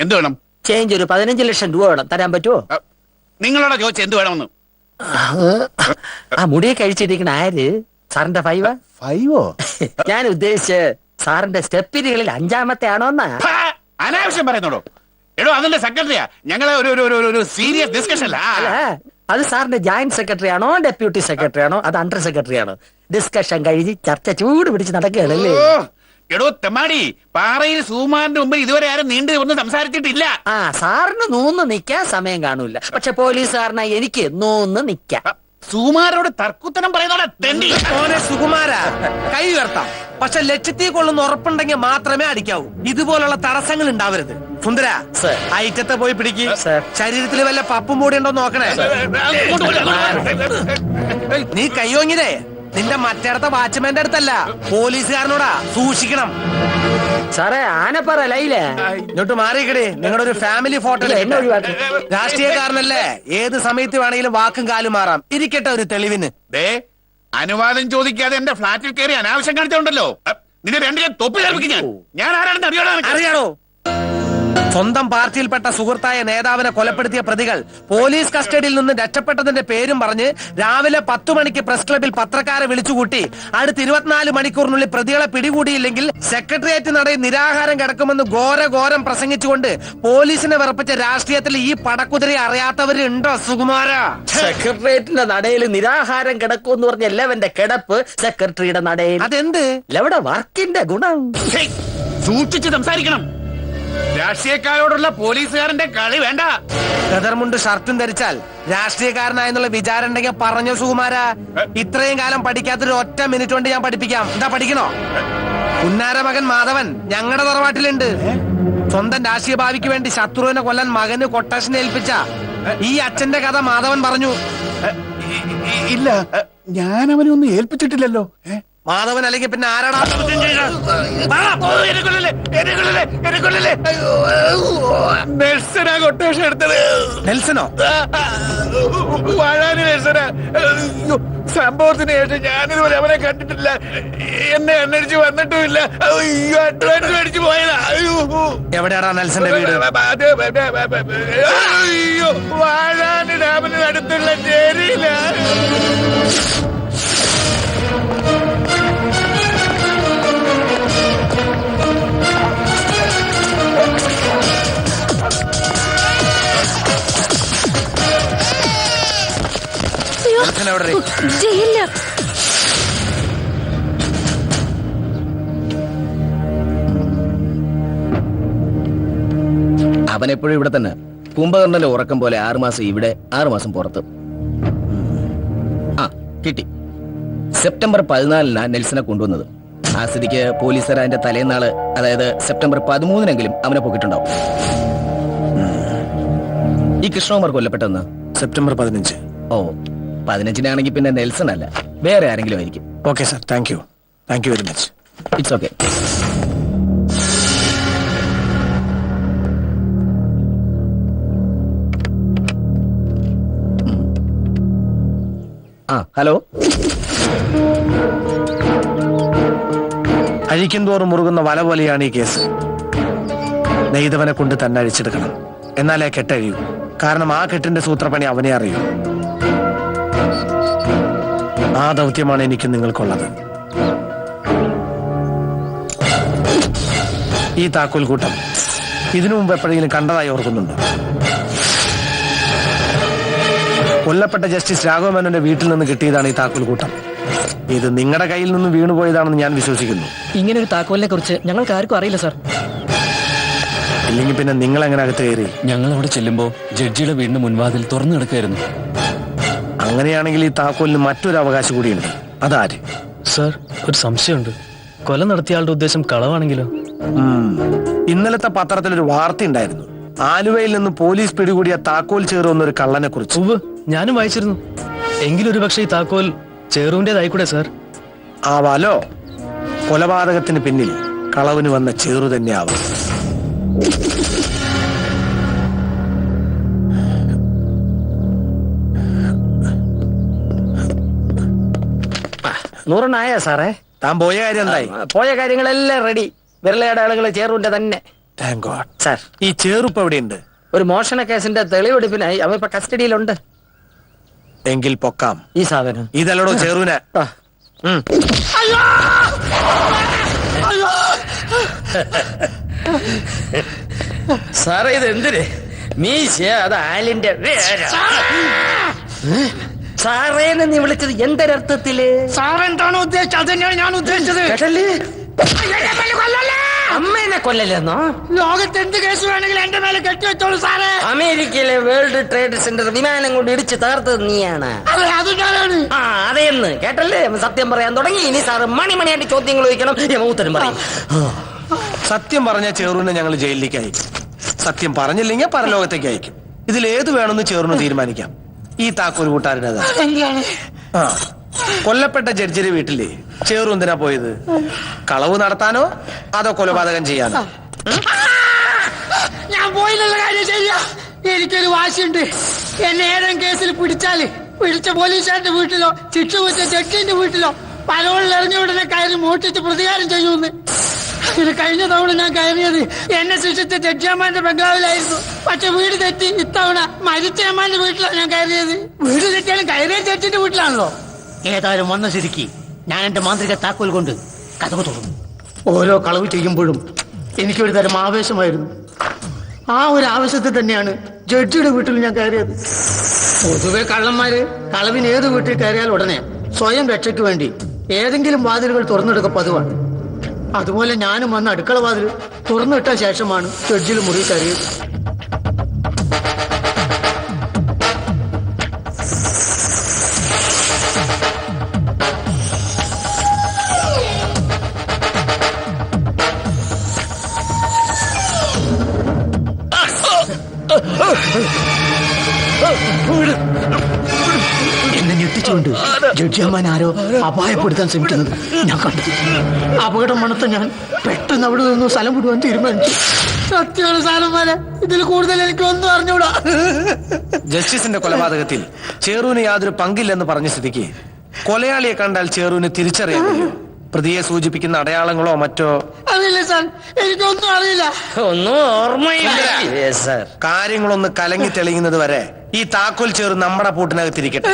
എന്ത് വേണം? ചേഞ്ച് ഒരു 15 ലക്ഷം രൂപ വേണം. തരാൻ പറ്റുമോ? നിങ്ങളോടാ ചോദിച്ച എന്ത് വേണമെന്ന്. ആ മുടിയൊക്കെ അഴിച്ചിരിക്കണ ആര്? സാറിന്റെ ഫൈവാ? ഫൈവോ? ഞാൻ ഉദ്ദേശിച്ച് സാറിന്റെ സ്റ്റെപ്പിനുകളിൽ 5-ാമത്തെ ആണോന്നാ. അനാവശ്യം പറയുന്നോടോ. എടോ അതിന്റെ സെക്രട്ടറിയാ. ഞങ്ങളെ ഒരു സീരിയസ് ഡിസ്കഷൻ. അല്ല, അത് സാറിന്റെ ജോയിന്റ് സെക്രട്ടറി ആണോ ഡെപ്യൂട്ടി സെക്രട്ടറി ആണോ അത് അണ്ടർ സെക്രട്ടറി ആണോ? ഡിസ്കഷൻ കഴിഞ്ഞ് ചർച്ച ചൂട് പിടിച്ച് നടക്കുകയാണല്ലേ? എടോ തെമ്മാടി, പാറയിൽ സുകുമാരന്റെ മുമ്പിൽ ഇതുവരെ ആരും നീണ്ടു ഒന്നും സംസാരിച്ചിട്ടില്ല. ആ സാറിന് നൂന്ന് നിക്കാൻ സമയം കാണൂല. പക്ഷെ പോലീസുകാരനാ എനിക്ക് നൂന്ന് നിക്കാം. സുകുമാരോട് തർക്കുത്തരം പറയുന്നോടെ തെണ്ടി. സുകുമാര കൈ ഉയർത്താം, പക്ഷെ ലക്ഷ്യത്തിൽ കൊള്ളുന്ന ഉറപ്പുണ്ടെങ്കിൽ മാത്രമേ അടിക്കാവൂ. ഇതുപോലുള്ള തടസ്സങ്ങൾ ഉണ്ടാവരുത്. സുന്ദര, ഐറ്റത്തെ പോയി പിടിക്ക്. ശരീരത്തിൽ വല്ല പപ്പും മൂടി ഉണ്ടോ നോക്കണേ. നീ കയ്യോങ്ങിയതേ നിന്റെ മറ്റേടത്തെ വാച്ച്മാന്റെ അടുത്തല്ല, പോലീസുകാരനോടാ. സൂക്ഷിക്കണം. സാറേ ആനപ്പറ ലൈലേ ഇങ്ങോട്ട് മാറിക്കടേ. നിങ്ങളുടെ ഒരു ഫാമിലി ഫോട്ടോ. എന്നെ ഒഴിവാക്കി. രാഷ്ട്രീയക്കാരനല്ലേ, ഏത് സമയത്ത് വേണമെങ്കിലും വാക്കും കാലും മാറാം. ഇരിക്കട്ടെ ഒരു തെളിവിന്. അനുവാദം ചോദിക്കാതെ എന്റെ ഫ്ലാറ്റിൽ കയറി അനാവശ്യം കാണിച്ചോണ്ടല്ലോ. നിന്നെ രണ്ടിലെ തൊപ്പി കേൾപ്പിക്കും. ഞാൻ ആരാണെന്ന് അറിയാണോ? സ്വന്തം പാർട്ടിയിൽപ്പെട്ട സുഹൃത്തായ നേതാവിനെ കൊലപ്പെടുത്തിയ പ്രതികൾ പോലീസ് കസ്റ്റഡിയിൽ നിന്ന് രക്ഷപ്പെട്ടതിന്റെ പേരും പറഞ്ഞ് രാവിലെ 10 മണിക്ക് പ്രസ് ക്ലബിൽ പത്രക്കാരെ വിളിച്ചുകൂട്ടി അടുത്ത 24 മണിക്കൂറിനുള്ളിൽ പ്രതികളെ പിടികൂടിയില്ലെങ്കിൽ സെക്രട്ടേറിയറ്റ് നടയിൽ നിരാഹാരം കിടക്കുമെന്ന് ഘോരം പ്രസംഗിച്ചുകൊണ്ട് പോലീസിനെ വിറപ്പിച്ച രാഷ്ട്രീയത്തിൽ ഈ പടക്കുതിരയെ അറിയാത്തവരുണ്ടോ സുകുമാര? സെക്രട്ടേറിയറ്റിന്റെ നടയിൽ നിരാഹാരം കിടക്കുമെന്ന് പറഞ്ഞ എല്ലാവന്റെ കിടപ്പ് സെക്രട്ടറിയുടെ നടയിൽ. അതെന്ത് ഇവിടെ വർക്കിന്റെ ഗുണം. സൂക്ഷിച്ച് സംസാരിക്കണം. രാഷ്ട്രീയക്കാരോടുള്ള പോലീസുകാരന്റെ കളി വേണ്ട. ഗദർമുണ്ട് ഷർട്ടും ധരിച്ചാൽ രാഷ്ട്രീയക്കാരനായെന്നുള്ള വിചാരം ഉണ്ടെങ്കിൽ പറഞ്ഞോ സുകുമാര. ഇത്രയും കാലം പഠിക്കാത്തൊരു ഒറ്റ മിനിറ്റ് കൊണ്ട് ഞാൻ പഠിപ്പിക്കാം. എന്താ പഠിക്കണോ? പുന്നാര മകൻ മാധവൻ ഞങ്ങളുടെ തറവാട്ടിലുണ്ട്. സ്വന്തം രാഷ്ട്രീയ ഭാവിക്ക് വേണ്ടി ശത്രുവിനെ കൊല്ലാൻ മകന് കൊട്ടേഷൻ ഏൽപ്പിച്ച ഈ അച്ഛന്റെ കഥ മാധവൻ പറഞ്ഞു. ഇല്ല, ഞാൻ അവനെ ഒന്നും ഏൽപ്പിച്ചിട്ടില്ലല്ലോ. മാധവൻ അല്ലെങ്കിൽ പിന്നെ ആരാടാ? നെൽസനാ കൊട്ടേഷൻ എടുത്തത്. നെൽസനോ? വാഴാന് നെൽസനാ. സംഭവത്തിന് ശേഷം ഞാനിതുവരെ അവനെ കണ്ടിട്ടില്ല. എന്നെ എണ്ണടിച്ച് വന്നിട്ടുമില്ല. അഡ്വാൻസ് മേടിച്ചു പോയതാ. എവിടെയാടാ നെൽസന്റെ വീട്? അയ്യോ, വാഴാന് ഡാമിന് അടുത്തുള്ള ചേരിയില്ല. അവൻ എപ്പോഴും ഇവിടെ തന്നെ. കുംഭകർണന്റെ ഉറക്കം പോലെ 6 മാസം ഇവിടെ, 6 മാസം പുറത്ത്. ആ കിട്ടി. സെപ്റ്റംബർ 14 നെൽസനെ കൊണ്ടുവന്നത്. ആ സ്ഥിതിക്ക് പോലീസുകാർ അതിന്റെ തലേന്നാള്, അതായത് സെപ്റ്റംബർ 13 അവനെ പൊക്കിട്ടുണ്ടാവും. ഈ കൃഷ്ണകുമാർ കൊല്ലപ്പെട്ടെന്ന് സെപ്റ്റംബർ 15. ഓ, 15 പിന്നെ നെൽസൺ അല്ല, വേറെ ആരെങ്കിലും ആയിരിക്കും. Okay sir, thank you very much. It's okay. ആ ഹലോ. അഴിക്കും തോറും മുറുകുന്ന വല പോലെയാണ് ഈ കേസ്. നെയ്തവനെ കൊണ്ട് തന്നെ അഴിച്ചെടുക്കണം. എന്നാലേ കെട്ടഴിയൂ. കാരണം ആ കെട്ടിന്റെ സൂത്രപ്പണി അവനെ അറിയൂ. ആ ദൗത്യമാണ് എനിക്ക് നിങ്ങൾക്കുള്ളത്. ഈ താക്കോൽ കൂട്ടം ഇതിനു മുമ്പ് എപ്പോഴെങ്കിലും കണ്ടതായി ഓർക്കുന്നുണ്ടോ? കൊല്ലപ്പെട്ട ജസ്റ്റിസ് രാഘവമേനോന്റെ വീട്ടിൽ നിന്ന് കിട്ടിയതാണ് ഈ താക്കോൽ കൂട്ടം. ഇത് നിങ്ങളുടെ കയ്യിൽ നിന്ന് വീണുപോയതാണെന്ന് ഞാൻ വിശ്വസിക്കുന്നു. ഇങ്ങനെ ഒരു താക്കോലിനെ കുറിച്ച് ഞങ്ങൾക്ക് ആർക്കും അറിയില്ല സാർ. ഇല്ലെങ്കിൽ പിന്നെ നിങ്ങൾ എങ്ങനെ അകത്ത് കയറി? ഞങ്ങൾ അവിടെ ചെല്ലുമ്പോ ജഡ്ജിയുടെ വീടിന് മുൻവാതിൽ തുറന്നു കിടക്കായിരുന്നു. അങ്ങനെയാണെങ്കിൽ ഈ താക്കോലിന് മറ്റൊരു അവകാശം കൂടിയുണ്ട്. അതാര്? സർ, ഒരു സംശയമുണ്ട്. കൊല നടത്തിയ ആളുടെ ഉദ്ദേശം കളവാണെങ്കിലോ? ഇന്നലത്തെ പത്രത്തിൽ ഒരു വാർത്ത ഉണ്ടായിരുന്നു. ആലുവയിൽ നിന്ന് പോലീസ് പിടികൂടിയ താക്കോൽ ചേറു എന്നൊരു കള്ളനെ കുറിച്ച്. ഞാനും വായിച്ചിരുന്നു. എങ്കിലും ഒരു പക്ഷേ ഈ താക്കോൽ ചേറുവിന്റേതായിക്കൂടെ സാർ? ആവാലോ. കൊലപാതകത്തിന് പിന്നിൽ കളവിന് വന്ന ചേറു തന്നെ ആവാം. നൂറെണ്ണായ സാറേ? താൻ പോയ കാര്യം എന്തായി? പോയ കാര്യങ്ങളെല്ലാം റെഡി. വിരലടയാളങ്ങൾ ചേറുവിന്റെ തന്നെ. Thank God. സാർ ഈ ചേറുപ്പ് എവിടെയുണ്ട്? ഒരു മോഷണ കേസിന്റെ തെളിവെടുപ്പിനായി അവ ഇപ്പൊ കസ്റ്റഡിയിലുണ്ട്. എങ്കിൽ പൊക്കാം. ഈ സാധനം ഇതല്ലടോ ചേറുവിനെ. ആ. ഉം. സാറേ ഇത് എന്തിന് മീശ അത് ആലിന്റെ സാറേന്ന് നീ വിളിച്ചത് എന്തൊരർത്ഥത്തില്? സാറെന്താണോ ഉദ്ദേശിച്ചത് അത് തന്നെയാണ് ഞാൻ ഉദ്ദേശിച്ചത്. കേട്ടല്ലേ? അമ്മേനെ കൊല്ലലെന്നോ? ലോകത്ത് എന്ത് കേസ് വേണമെങ്കിലും എന്റെ മേലെ കെട്ടിവെച്ചോളൂ സാറേ. അമേരിക്കയിലെ വേൾഡ് ട്രേഡ് സെന്റർ വിമാനം കൊണ്ട് ഇടിച്ച് തകർത്തത് നീയാണ്. അതെ അത് ഞാനാണ്. ആ അതേന്ന് കേട്ടല്ലേ? സത്യം പറയാൻ തുടങ്ങി. ഇനി സാറ് മണിമണിയായിട്ട് ചോദ്യങ്ങൾ ചോദിക്കണം, ഉത്തരം പറയും. സത്യം പറഞ്ഞ ചേറുവിനെ ഞങ്ങൾ ജയിലിലേക്ക് അയക്കും. സത്യം പറഞ്ഞില്ലെങ്കിൽ പരലോകത്തേക്ക് അയക്കും. ഇതിലേത് വേണമെന്ന് ചേറുന്ന് തീരുമാനിക്കാം. ഈ താക്കോൽ കൂട്ടാരനതാ. ആ കൊല്ലപ്പെട്ട ജഡ്ജിയുടെ വീട്ടിലെ ചേറു എന്തിനാ പോയത്? കളവ് നടത്താനോ അതോ കൊലപാതകം ചെയ്യാനോ? ഞാൻ പോയില്ല കാര്യം ശരിയാ. എനിക്കൊരു വാശിയുണ്ട്. എന്നെ ഏതെങ്കിലും കേസിൽ പിടിച്ച പോലീസുകാരുടെ വീട്ടിലോ ശിക്ഷ വെച്ച ജഡ്ജിന്റെ വീട്ടിലോ പലവളിൽ എറിഞ്ഞ ഉടനെ കയറി മോഷ്ടിച്ച് പ്രതികാരം ചെയ്യുമെന്ന്. ഇത് കഴിഞ്ഞ തവണ ഞാൻ കയറിയത് എന്നെ ശിക്ഷിച്ച ജഡ്ജിയമ്മാന്റെ ബംഗ്ലാവിലായിരുന്നു. പക്ഷെ വീട് തെറ്റി ഇത്തവണ മരിച്ച അമ്മാന്റെ വീട്ടിലാണ് ഞാൻ കയറിയത്. വീട് തെറ്റിയാലും കയറിയ ജഡ്ജിന്റെ വീട്ടിലാണല്ലോ. ഏതായാലും വന്ന സ്ഥിതിക്ക് ഞാൻ എന്റെ മാന്ത്രിക താക്കോൽ കൊണ്ട് കഥവ് തുറന്നു. ഓരോ കളവ് ചെയ്യുമ്പോഴും എനിക്കൊരു തരം ആവേശമായിരുന്നു. ആ ഒരു ആവേശത്തിൽ തന്നെയാണ് ജഡ്ജിയുടെ വീട്ടിൽ ഞാൻ കയറിയത്. പൊതുവെ കള്ളന്മാര് കളവിന് ഏത് വീട്ടിൽ കയറിയാൽ ഉടനെ സ്വയം രക്ഷയ്ക്ക് വേണ്ടി ഏതെങ്കിലും വാതിലുകൾ തുറന്നെടുക്കുക പതിവാണ്. അതുപോലെ ഞാനും വന്ന് അടുക്കള വാതിൽ തുറന്നിട്ട ശേഷമാണ് ജഡ്ജിൽ മുറി കയറിയത്. എന്നെ ഞെട്ടിച്ചുകൊണ്ട് ജഡ്ജിയമ്മാൻ ആരോ അപായപ്പെടുത്താൻ ശ്രമിക്കുന്നത് ഞാൻ കണ്ടു. അപകടം മണത്ത ഞാൻ പെട്ടെന്ന് അവിടെ നിന്ന് സ്ഥലം വിടുവാൻ തീരുമാനിച്ചു. സത്യമാണ് സാറന്മാരെ, ഇതിൽ കൂടുതൽ എനിക്ക് ഒന്നും അറിഞ്ഞൂടാ. ജസ്റ്റിസിന്റെ കൊലപാതകത്തിൽ ചേറുവിന് യാതൊരു പങ്കില്ലെന്ന് പറഞ്ഞ സ്ഥിതിക്ക് കൊലയാളിയെ കണ്ടാൽ ചേറുവിന് തിരിച്ചറിയാമല്ലോ. പ്രതിയെ സൂചിപ്പിക്കുന്ന അടയാളങ്ങളോ മറ്റോ? അറിയില്ല സാർ, എനിക്കൊന്നും അറിയില്ല. ഒന്നും ഓർമ്മയില്ല സാർ. കാര്യങ്ങളൊന്ന് കലങ്ങി തെളിയുന്നത് വരെ ഈ താക്കോൽ ചേറ് നമ്മുടെ പൂട്ടിനകത്തിരിക്കട്ടെ.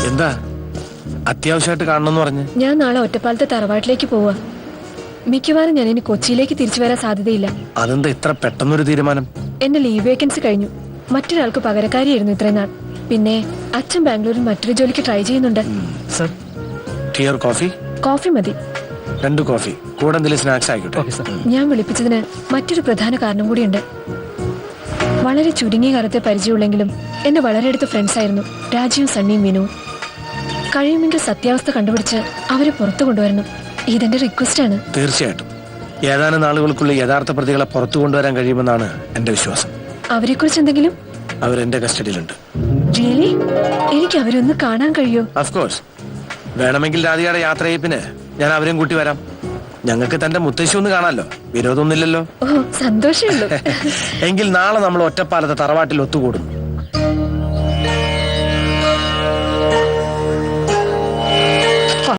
എന്താ അത്യാവശ്യമായിട്ട് കാണണമെന്ന് പറഞ്ഞ്? ഞാൻ നാളെ ഒറ്റപ്പാലത്തെ തറവാട്ടിലേക്ക് പോവാ. മിക്കവാറും ഞാൻ ഇനി കൊച്ചിയിലേക്ക് തിരിച്ചു വരാൻ സാധ്യതയില്ല. അതെന്താ ഇത്ര പെട്ടെന്നൊരു തീരുമാനം? എന്റെ ലീവ് വേക്കൻസി കഴിഞ്ഞു. മറ്റൊരാൾക്ക് പകരക്കാരിയായിരുന്നു ഇത്രയും നാൾ. പിന്നെ അച്ഛൻ ബാംഗ്ലൂരിൽ മറ്റൊരു ജോലിക്ക് ട്രൈ ചെയ്യുന്നുണ്ട്. Sir tea coffee? കോഫി മതി. 2 കോഫി കൂടെ എന്തെങ്കിലും സ്നാക്സ് ആയിക്കോട്ടെ. ഞാൻ വിളിപ്പിച്ചതിന് മറ്റൊരു പ്രധാന കാരണം കൂടിയുണ്ട്. വളരെ ചുരുങ്ങിയ കാലത്തെ പരിചയമുള്ളെങ്കിലും എന്റെ വളരെ അടുത്ത ഫ്രണ്ട്സ് ആയിരുന്നു രാജീവും സണ്ണിയും മീനുവും. കഴിയുമെങ്കിൽ സത്യാവസ്ഥ കണ്ടുപിടിച്ച് അവരെ പുറത്തു കൊണ്ടുവരണം. ഇതെന്റെ റിക്വസ്റ്റ് ആണ്. തീർച്ചയായിട്ടും ഏതാനും നാളുകൾക്കുള്ളിൽ യഥാർത്ഥ പ്രതികളെ പുറത്തു കൊണ്ടുവരാൻ കഴിയുമെന്നാണ് എന്റെ വിശ്വാസം. അവരെ കുറിച്ച് എന്തെങ്കിലും? അവരെന്റെ കസ്റ്റഡിയിലുണ്ട്. റിയലി? എനിക്ക് അവരൊന്ന് കാണാൻ കഴിയോ? Of course. വേണമെങ്കിൽ രാധികയുടെ യാത്രയപ്പിന് ഞാൻ അവരെയും കൂട്ടി വരാം. ഞങ്ങൾക്ക് തന്റെ മുത്തശ്ശി ഒന്ന് കാണാമല്ലോ. വിരോധമൊന്നുമില്ലല്ലോ. ഓ സന്തോഷമുള്ളൂ. എങ്കിൽ നാളെ നമ്മൾ ഒറ്റപ്പാലത്തെ തറവാട്ടിൽ ഒത്തുകൂടും.